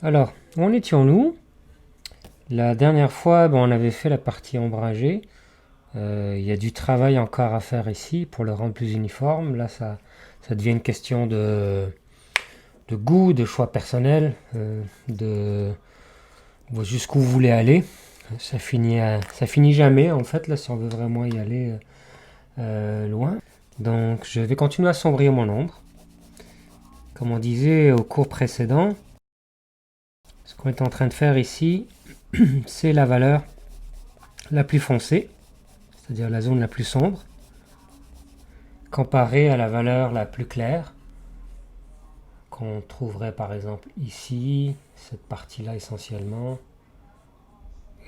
Alors, où en étions-nous? La dernière fois, on avait fait la partie ombragée. Il y a du travail encore à faire ici pour le rendre plus uniforme. Là, ça devient une question de goût, de choix personnel, de jusqu'où vous voulez aller. Ça finit jamais, en fait, là, si on veut vraiment y aller loin. Donc, je vais continuer à sombrir mon ombre. Comme on disait au cours précédent, ce qu'on est en train de faire ici, c'est la valeur la plus foncée, c'est-à-dire la zone la plus sombre, comparée à la valeur la plus claire, qu'on trouverait par exemple ici, cette partie-là essentiellement.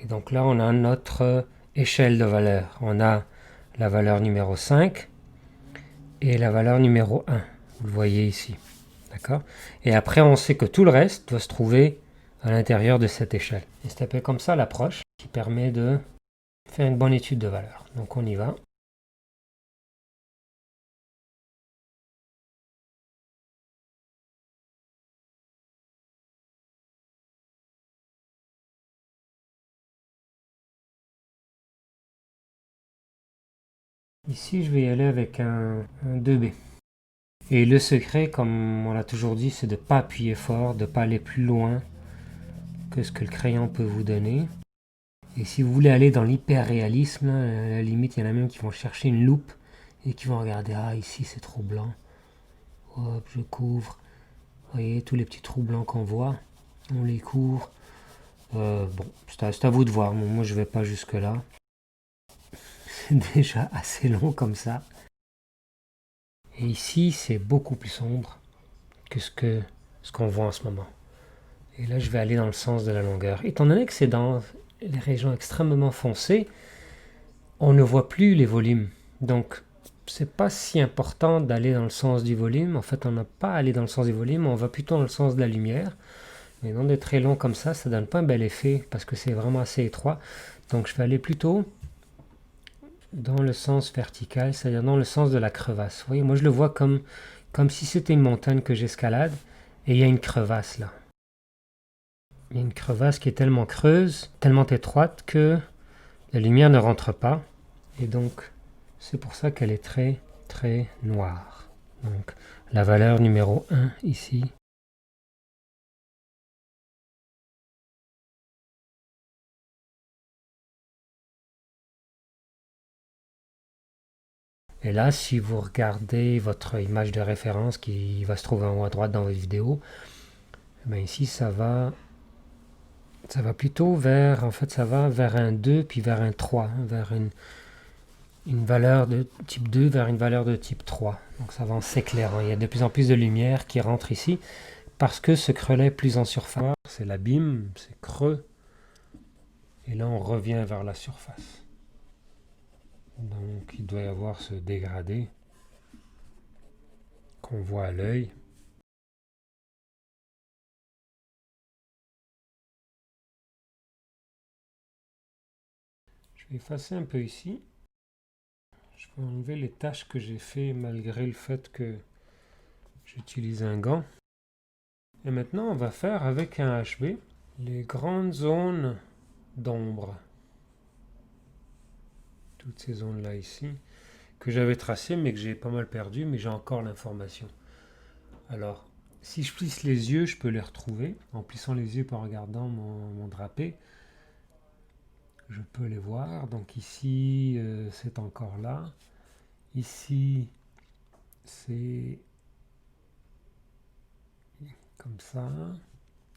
Et donc là, on a notre échelle de valeurs. On a la valeur numéro 5 et la valeur numéro 1. Vous le voyez ici. D'accord? Et après, on sait que tout le reste doit se trouver à l'intérieur de cette échelle. Et c'est un peu comme ça l'approche qui permet de faire une bonne étude de valeur. Donc on y va. Ici, je vais y aller avec un 2B. Et le secret, comme on l'a toujours dit, c'est de ne pas appuyer fort, de ne pas aller plus loin que ce que le crayon peut vous donner. Et si vous voulez aller dans l'hyper-réalisme, à la limite, il y en a même qui vont chercher une loupe et qui vont regarder, ah ici c'est trop blanc, hop, je couvre. Vous voyez, tous les petits trous blancs qu'on voit, on les couvre. Bon, c'est à vous de voir, moi je vais pas jusque là. C'est déjà assez long comme ça. Et ici, c'est beaucoup plus sombre que ce qu'on voit en ce moment. Et là, je vais aller dans le sens de la longueur. Étant donné que c'est dans les régions extrêmement foncées, on ne voit plus les volumes. Donc, c'est pas si important d'aller dans le sens du volume. En fait, on n'a pas à aller dans le sens du volume, on va plutôt dans le sens de la lumière. Mais dans des traits longs comme ça donne pas un bel effet parce que c'est vraiment assez étroit. Donc, je vais aller plutôt dans le sens vertical, c'est-à-dire dans le sens de la crevasse. Vous voyez, moi, je le vois comme si c'était une montagne que j'escalade et il y a une crevasse là. Il y a une crevasse qui est tellement creuse, tellement étroite que la lumière ne rentre pas. Et donc, c'est pour ça qu'elle est très, très noire. Donc, la valeur numéro 1 ici. Et là, si vous regardez votre image de référence qui va se trouver en haut à droite dans votre vidéo, ici, ça va plutôt vers, en fait, ça va vers un 2 puis vers un 3, vers une valeur de type 2 vers une valeur de type 3. Donc ça va en s'éclairant. Il y a de plus en plus de lumière qui rentre ici parce que ce creux-là est plus en surface. C'est l'abîme, c'est creux. Et là, on revient vers la surface. Donc il doit y avoir ce dégradé qu'on voit à l'œil. Je vais effacer un peu ici. Je vais enlever les taches que j'ai fait malgré le fait que j'utilise un gant. Et maintenant, on va faire avec un HB les grandes zones d'ombre. Toutes ces zones-là ici, que j'avais tracées mais que j'ai pas mal perdu, mais j'ai encore l'information. Alors, si je plisse les yeux, je peux les retrouver. En plissant les yeux en regardant mon drapé, je peux les voir. Donc ici, c'est encore là. Ici, c'est comme ça.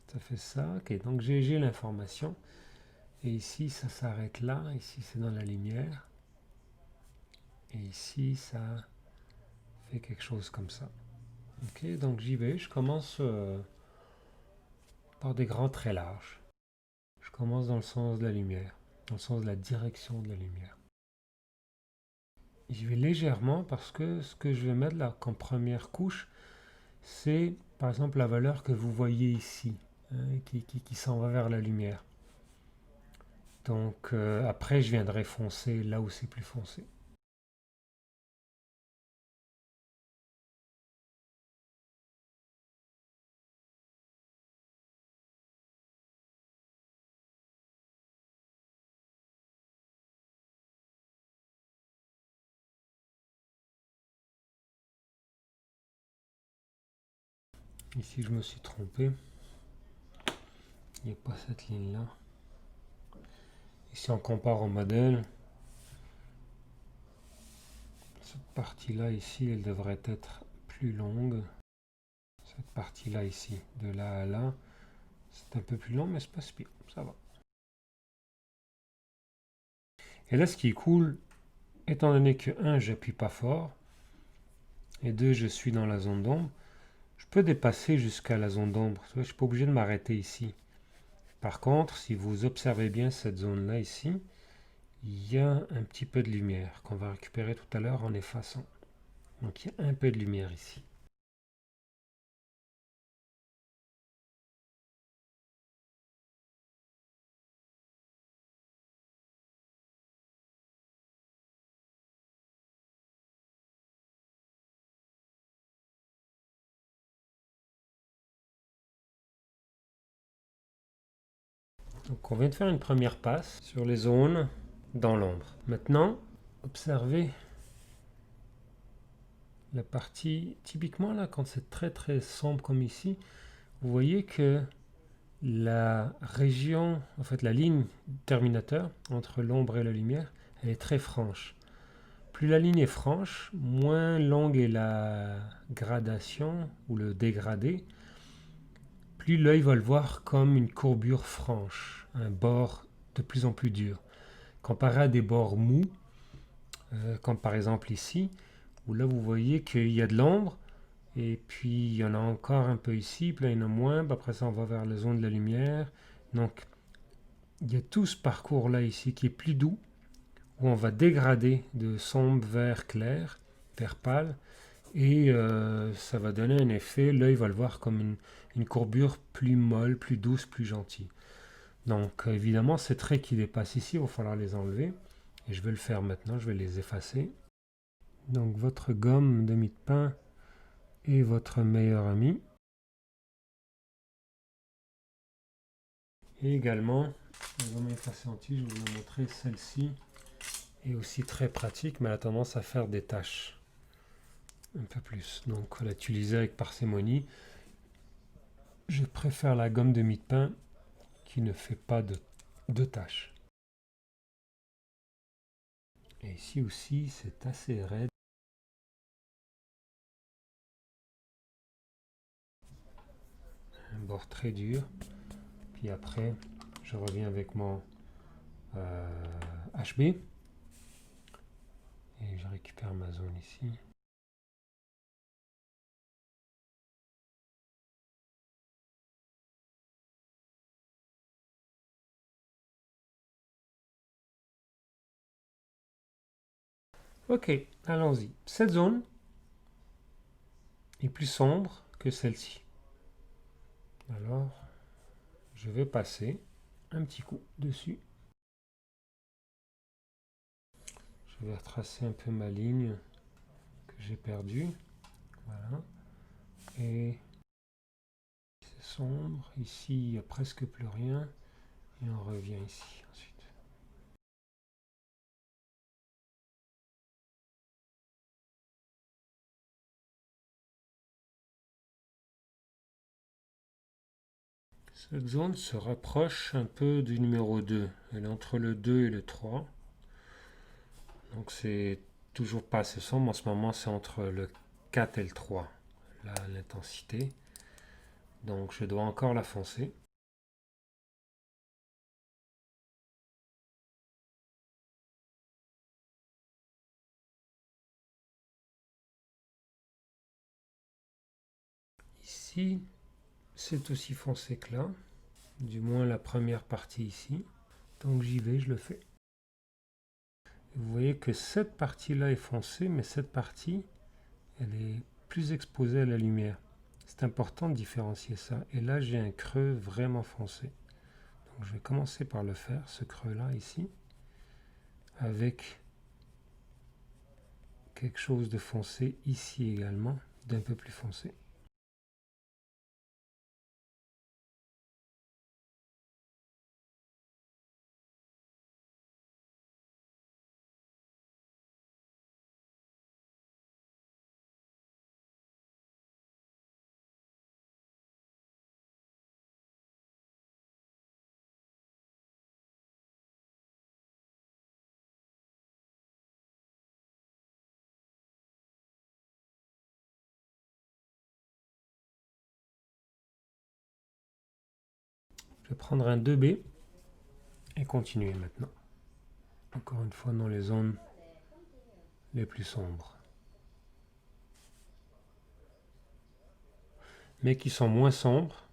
Ça fait ça. Ok, donc j'ai l'information. Et ici, ça s'arrête là. Ici, c'est dans la lumière. Et ici, ça fait quelque chose comme ça. Ok, donc j'y vais. Je commence par des grands traits larges. Je commence dans le sens de la lumière, dans le sens de la direction de la lumière. J'y vais légèrement parce que ce que je vais mettre là comme première couche, c'est par exemple la valeur que vous voyez ici, hein, qui s'en va vers la lumière. Donc après, je viendrai foncer là où c'est plus foncé. Ici, je me suis trompé. Il n'y a pas cette ligne-là. Si on compare au modèle, cette partie-là ici, elle devrait être plus longue. Cette partie-là ici, de là à là, c'est un peu plus long, mais c'est pas si pire, ça va. Et là, ce qui est cool, étant donné que 1, j'appuie pas fort, et 2, je suis dans la zone d'ombre, je peux dépasser jusqu'à la zone d'ombre. Je ne suis pas obligé de m'arrêter ici. Par contre, si vous observez bien cette zone-là ici, il y a un petit peu de lumière qu'on va récupérer tout à l'heure en effaçant. Donc il y a un peu de lumière ici. Donc on vient de faire une première passe sur les zones dans l'ombre. Maintenant, observez la partie, typiquement là, quand c'est très très sombre comme ici, vous voyez que la région, en fait la ligne terminateur entre l'ombre et la lumière, elle est très franche. Plus la ligne est franche, moins longue est la gradation ou le dégradé, plus l'œil va le voir comme une courbure franche, un bord de plus en plus dur. Comparé à des bords mous, comme par exemple ici, où là vous voyez qu'il y a de l'ombre, et puis il y en a encore un peu ici, puis là il y en a moins, puis après ça on va vers la zone de la lumière. Donc il y a tout ce parcours là ici qui est plus doux, où on va dégrader de sombre vers clair, vers pâle, et ça va donner un effet, l'œil va le voir comme une courbure plus molle, plus douce, plus gentille. Donc évidemment ces traits qui dépassent ici, il va falloir les enlever, et je vais le faire maintenant, je vais les effacer. Donc votre gomme de mie de pain est votre meilleur ami. Et également, la gomme effacée en tige, je vais vous montrer celle-ci, est aussi très pratique, mais elle a tendance à faire des taches. Un peu plus. Donc, il faut l'utiliser avec parcimonie. Je préfère la gomme de mie de pain qui ne fait pas de taches. Et ici aussi, c'est assez raide. Un bord très dur. Puis après, je reviens avec mon HB. Et je récupère ma zone ici. Ok, allons-y. Cette zone est plus sombre que celle-ci. Alors, je vais passer un petit coup dessus. Je vais retracer un peu ma ligne que j'ai perdue. Voilà. Et c'est sombre. Ici, il n'y a presque plus rien. Et on revient ici ensuite. Cette zone se rapproche un peu du numéro 2. Elle est entre le 2 et le 3. Donc c'est toujours pas assez sombre. En ce moment, c'est entre le 4 et le 3. Là, l'intensité. Donc je dois encore la foncer. Ici, c'est aussi foncé que là. Du moins la première partie ici. Donc j'y vais, je le fais. Vous voyez que cette partie-là est foncée, mais cette partie, elle est plus exposée à la lumière. C'est important de différencier ça. Et là, j'ai un creux vraiment foncé. Donc je vais commencer par le faire, ce creux-là ici, avec quelque chose de foncé ici également, d'un peu plus foncé. Je vais prendre un 2B et continuer maintenant. Encore une fois dans les zones les plus sombres. Mais qui sont moins sombres.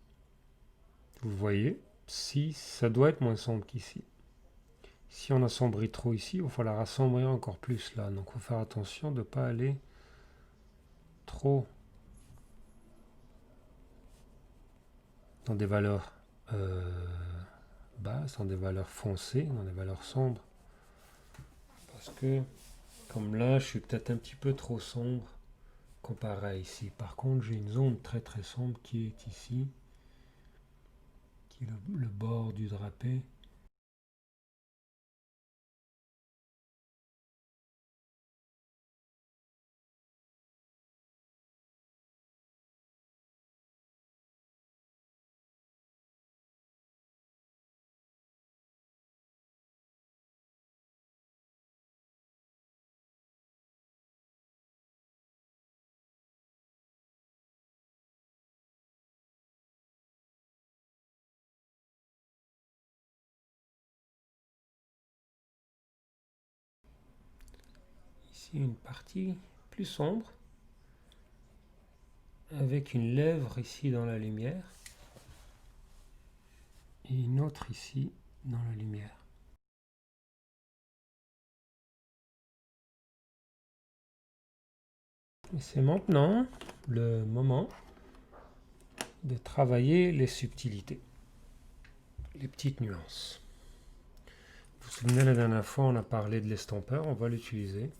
Vous voyez, si ça doit être moins sombre qu'ici. Si on assombrit trop ici, il va falloir assombrir encore plus là. Donc il faut faire attention de ne pas aller trop dans des valeurs basses, dans des valeurs foncées, dans des valeurs sombres. Parce que, comme là, je suis peut-être un petit peu trop sombre comparé à ici. Par contre, j'ai une zone très très sombre qui est ici, qui est le bord du drapé. Ici, une partie plus sombre, avec une lèvre ici dans la lumière, et une autre ici dans la lumière. Et c'est maintenant le moment de travailler les subtilités, les petites nuances. Vous vous souvenez, la dernière fois, on a parlé de l'estompeur, on va l'utiliser.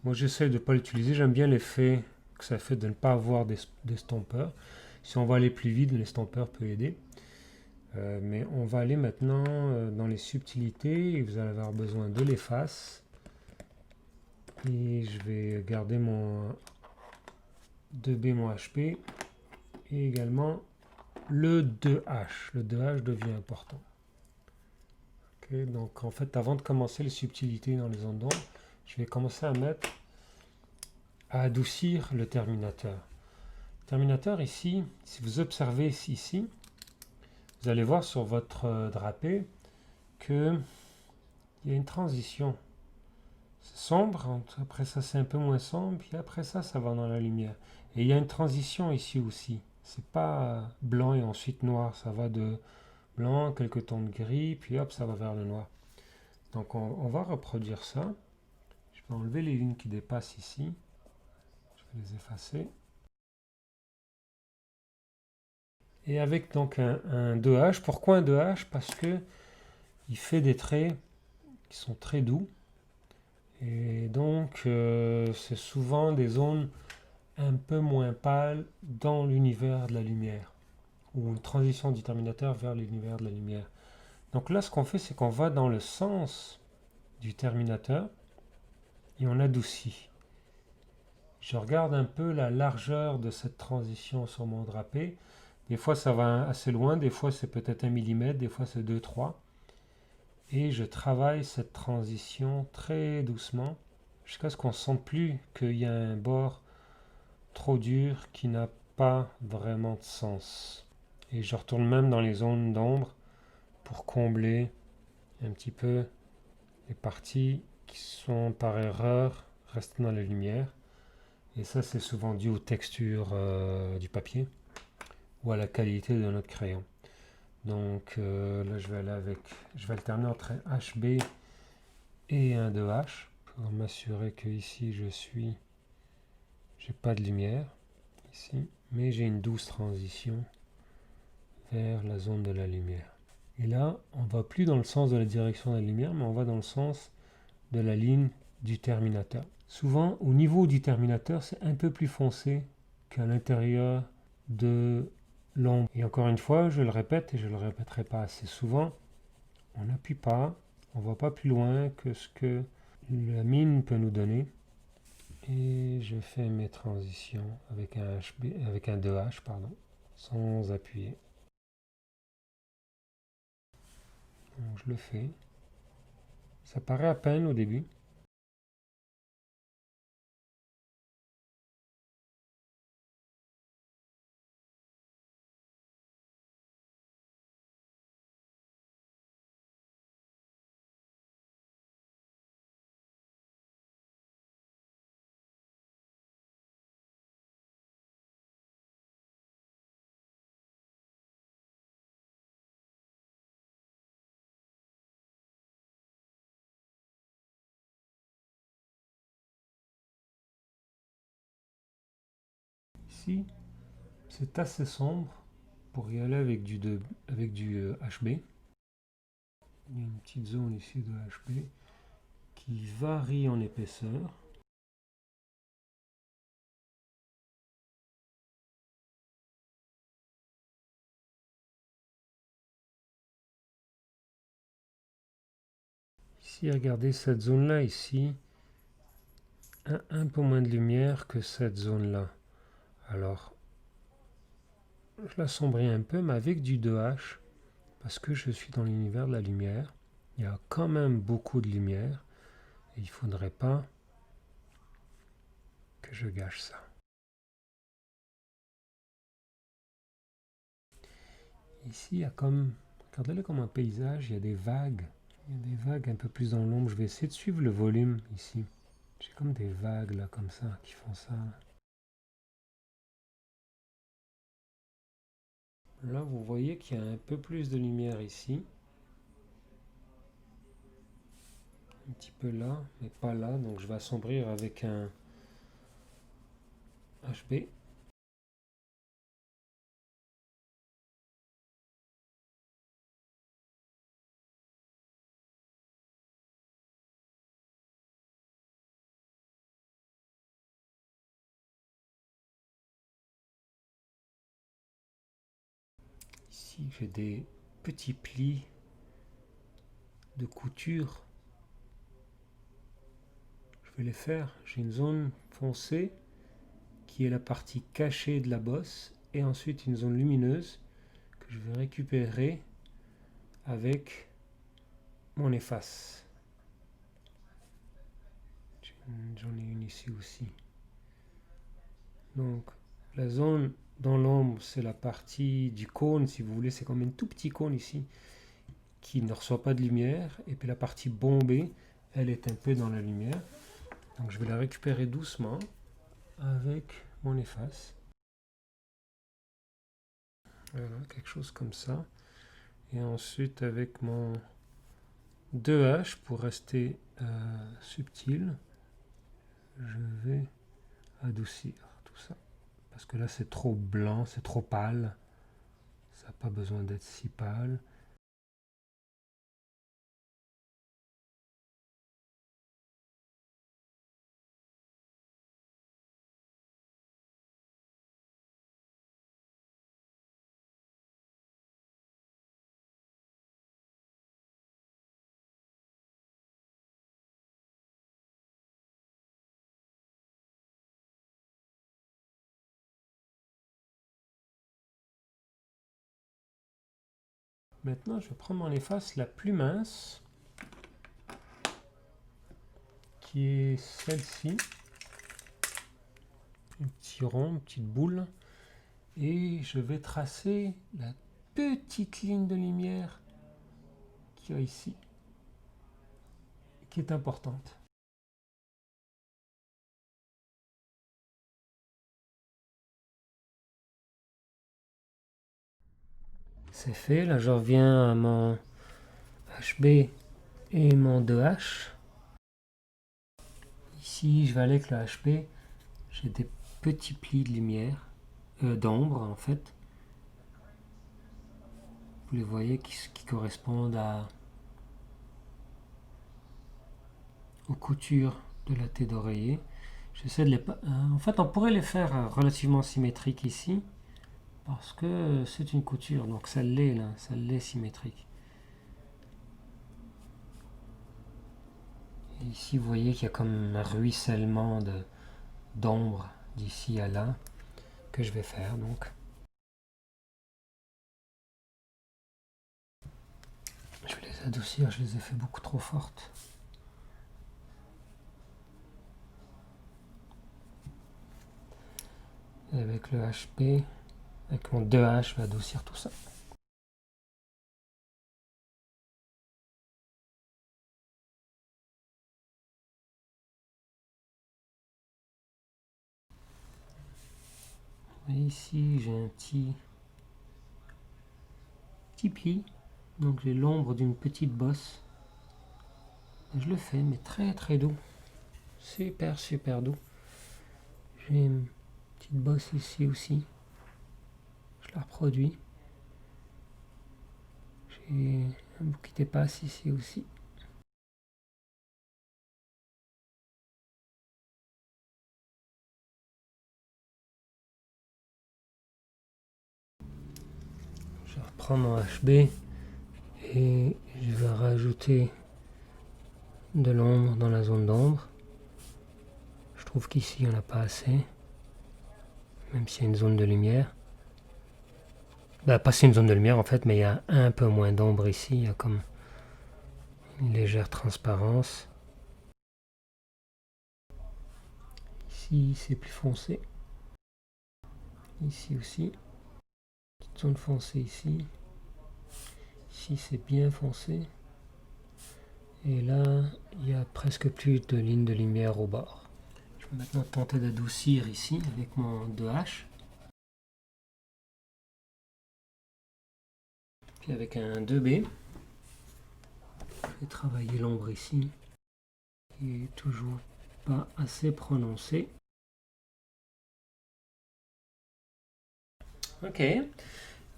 Moi, j'essaie de ne pas l'utiliser, j'aime bien l'effet que ça fait de ne pas avoir d'estompeur. Si on va aller plus vite, l'estompeur peut aider. Mais on va aller maintenant dans les subtilités et vous allez avoir besoin de l'efface. Et je vais garder mon 2B, mon HP, et également le 2H. Le 2H devient important. Okay, donc en fait, avant de commencer les subtilités dans les zones d'ombre, je vais commencer à adoucir le terminateur. Le terminateur ici, si vous observez ici, vous allez voir sur votre drapé qu'il y a une transition. C'est sombre, après ça c'est un peu moins sombre, puis après ça, ça va dans la lumière. Et il y a une transition ici aussi. C'est pas blanc et ensuite noir, ça va de blanc, quelques tons de gris, puis hop, ça va vers le noir. Donc on va reproduire ça. Je vais enlever les lignes qui dépassent ici. Je vais les effacer. Et avec donc un 2H. Pourquoi un 2H? Parce que il fait des traits qui sont très doux. Et donc c'est souvent des zones un peu moins pâles dans l'univers de la lumière. Ou une transition du terminateur vers l'univers de la lumière. Donc là, ce qu'on fait, c'est qu'on va dans le sens du terminateur et on adoucit. Je regarde un peu la largeur de cette transition sur mon drapé. Des fois, ça va assez loin, des fois, c'est peut-être 1 mm, des fois, c'est 2-3. Et je travaille cette transition très doucement jusqu'à ce qu'on ne sente plus qu'il y a un bord trop dur qui n'a pas vraiment de sens. Et je retourne même dans les zones d'ombre pour combler un petit peu les parties qui sont par erreur restées dans la lumière. Et ça, c'est souvent dû aux textures du papier ou à la qualité de notre crayon. Donc là, je vais alterner entre un HB et un 2H pour m'assurer que ici j'ai pas de lumière ici, mais j'ai une douce transition vers la zone de la lumière. Et là, on va plus dans le sens de la direction de la lumière, mais on va dans le sens de la ligne du terminateur. Souvent, au niveau du terminateur, c'est un peu plus foncé qu'à l'intérieur de l'ombre. Et encore une fois, je le répète et je ne le répéterai pas assez souvent, on n'appuie pas, on ne va pas plus loin que ce que la mine peut nous donner. Et je fais mes transitions avec un HB, avec un 2H, pardon, sans appuyer. Donc je le fais. Ça paraît à peine au début. Ici, c'est assez sombre pour y aller avec du HB. Il y a une petite zone ici de HB qui varie en épaisseur. Ici, regardez cette zone-là ici, un peu moins de lumière que cette zone-là. Alors, je l'assombris un peu, mais avec du 2H, parce que je suis dans l'univers de la lumière. Il y a quand même beaucoup de lumière, et il ne faudrait pas que je gâche ça. Ici, il y a comme, regardez-le comme un paysage, il y a des vagues. Il y a des vagues un peu plus dans l'ombre. Je vais essayer de suivre le volume ici. J'ai comme des vagues là, comme ça, qui font ça. Là, vous voyez qu'il y a un peu plus de lumière ici. Un petit peu là, mais pas là. Donc je vais assombrir avec un HB. Ici, j'ai des petits plis de couture. Je vais les faire. J'ai une zone foncée qui est la partie cachée de la bosse et ensuite une zone lumineuse que je vais récupérer avec mon efface. J'en ai une ici aussi. Donc la zone dans l'ombre, c'est la partie du cône, si vous voulez, c'est comme un tout petit cône ici qui ne reçoit pas de lumière. Et puis la partie bombée, elle est un peu dans la lumière. Donc je vais la récupérer doucement avec mon efface. Voilà, quelque chose comme ça. Et ensuite avec mon 2H pour rester subtil, je vais adoucir tout ça. Parce que là c'est trop blanc, c'est trop pâle. Ça n'a pas besoin d'être si pâle. Maintenant, je prends mon efface la plus mince, qui est celle-ci. Un petit rond, une petite boule. Et je vais tracer la petite ligne de lumière qu'il y a ici, qui est importante. C'est fait, là je reviens à mon HB et mon 2H. Ici, je vais aller avec le HB, j'ai des petits plis de lumière, d'ombre en fait. Vous les voyez qui correspondent aux coutures de la tête d'oreiller. J'essaie de les... en fait, on pourrait les faire relativement symétriques ici, parce que c'est une couture, donc ça l'est là, ça l'est symétrique. Et ici, vous voyez qu'il y a comme un ruissellement d'ombre d'ici à là que je vais faire donc. Je vais les adoucir, je les ai fait beaucoup trop fortes. Et avec le HP, avec mon 2H, je vais adoucir tout ça. Et ici, j'ai un petit pli, donc j'ai l'ombre d'une petite bosse. Et je le fais, mais très très doux. Super super doux. J'ai une Petite bosse ici aussi. Je la reproduis. J'ai un bout qui dépasse ici aussi. Je reprends mon HB et je vais rajouter de l'ombre dans la zone d'ombre. Je trouve qu'ici il n'y en a pas assez, même s'il y a une zone de lumière. Bah, pas c'est une zone de lumière en fait, mais il y a un peu moins d'ombre ici, il y a comme une légère transparence. Ici c'est plus foncé. Ici aussi. Petite zone foncée ici. Ici c'est bien foncé. Et là, il y a presque plus de lignes de lumière au bord. Je vais maintenant tenter d'adoucir ici avec mon 2H. Puis avec un 2B, je vais travailler l'ombre ici, qui est toujours pas assez prononcée. Ok,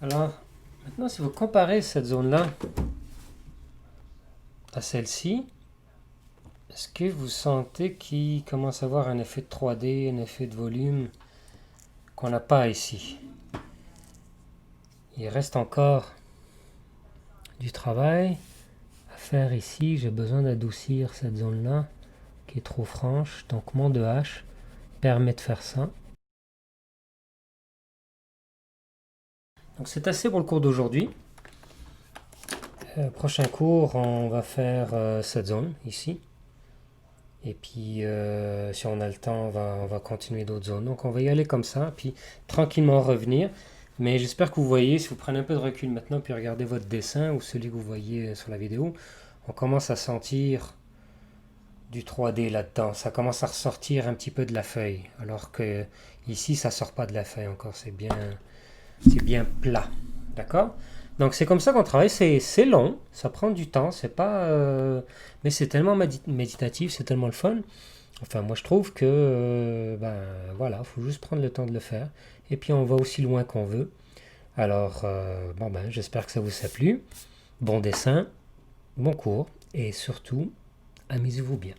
alors maintenant si vous comparez cette zone-là à celle-ci, est-ce que vous sentez qu'il commence à avoir un effet de 3D, un effet de volume qu'on n'a pas ici? Il reste encore du travail à faire ici. J'ai besoin d'adoucir cette zone-là qui est trop franche. Donc mon 2H permet de faire ça. Donc c'est assez pour le cours d'aujourd'hui. Prochain cours, on va faire cette zone ici. Et puis si on a le temps, on va continuer d'autres zones. Donc on va y aller comme ça, puis tranquillement revenir. Mais j'espère que vous voyez, si vous prenez un peu de recul maintenant, puis regardez votre dessin ou celui que vous voyez sur la vidéo, on commence à sentir du 3D là-dedans. Ça commence à ressortir un petit peu de la feuille. Alors que ici, ça sort pas de la feuille encore. C'est bien plat. D'accord? Donc c'est comme ça qu'on travaille. C'est long, ça prend du temps. C'est pas, mais c'est tellement méditatif, c'est tellement le fun. Enfin, moi je trouve que, ben voilà, faut juste prendre le temps de le faire. Et puis on va aussi loin qu'on veut. Alors, bon ben, j'espère que ça vous a plu. Bon dessin, bon cours, et surtout, amusez-vous bien.